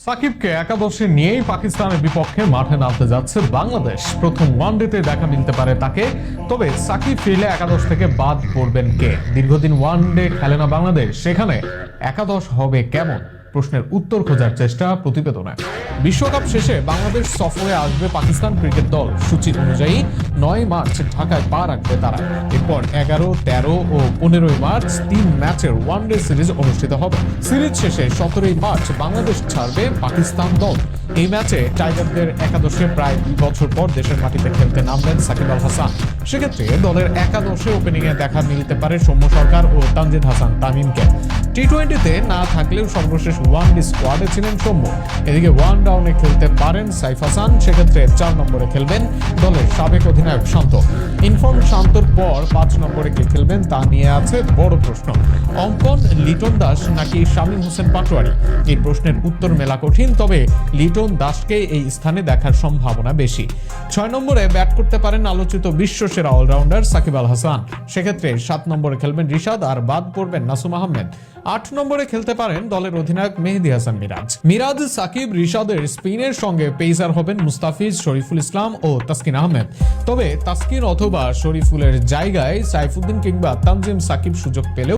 সাকিবকে একাদশে নিয়েই পাকিস্তানের বিপক্ষে মাঠে নামতে যাচ্ছে বাংলাদেশ। প্রথম ওয়ানডেতে দেখা মিলতে পারে তাকে। তবে সাকিব ফিরলে একাদশ থেকে বাদ পড়বেন কে? দীর্ঘদিন ওয়ানডে খেলে না বাংলাদেশ, সেখানে একাদশ হবে কেমন? প্রশ্নের উত্তর খোঁজার চেষ্টা প্রতিবেদনে। বিশ্বকাপ শেষে বাংলাদেশ সফরে আসবে পাকিস্তান ক্রিকেট দল। সূচি অনুযায়ী 9 মার্চ ঢাকায় পা রাখবে তারা। এরপর 11, 13 ও 15 মার্চ 3 ম্যাচের ওয়ানডে সিরিজ অনুষ্ঠিত হবে। সিরিজ শেষে 17 মার্চ বাংলাদেশ ছাড়বে পাকিস্তান দল। এই ম্যাচে টাইগারদের একাদশে প্রায় 2 বছর পর দেশের মাটিতে খেলতে নামলেন সাকিব আল হাসান। সেক্ষেত্রে দলের একাদশে ওপেনিংয়ে দেখা মিলতে পারে সৌম্য সরকার ও তানজিদ হাসান তামিমকে। টি-20তে না থাকলেও সর্বশেষ ওয়ানডে স্কোয়াডে ছিলেন সৌম্য। এদিকে ওয়ান ডাউনে খেলতে পারেন সাইফ হাসান। সেক্ষেত্রে 4 নম্বরে খেলবেন দলের সাবেক অধিনায়ক শান্ত। ইনফর্ম শান্তর পর 5 নম্বরে কে খেলবেন তা নিয়ে আছে বড় প্রশ্ন। অঙ্কন, লিটন দাস নাকি শামীম হোসেন পাটোয়ারি? এই প্রশ্নের উত্তর মেলা কঠিন, তবে লিটন দাসকে এই স্থানে দেখার সম্ভাবনা বেশি। 6 নম্বরে ব্যাট করতে পারেন আলোচিত বিশ্বসেরা অলরাউন্ডার সাকিব আল হাসান। সেক্ষেত্রে 7 নম্বরে খেলবেন রিশাদ, আর বাদ পড়বেন নাসুম আহমেদ। 8 নম্বরে খেলতে পারেন দলের অধিনায়ক মেহেদী হাসান মিরাজ। সাকিব, রিশাদের স্পিনের সঙ্গে পেসার হবেন মুস্তাফিজ, শরীফুল ইসলাম ও তাসকিন আহমেদ। তবে তাসকিন অথবা শরীফুলের জায়গায় সাইফুদ্দিন কিংবা তানজিম সাকিব সুযোগ পেলেও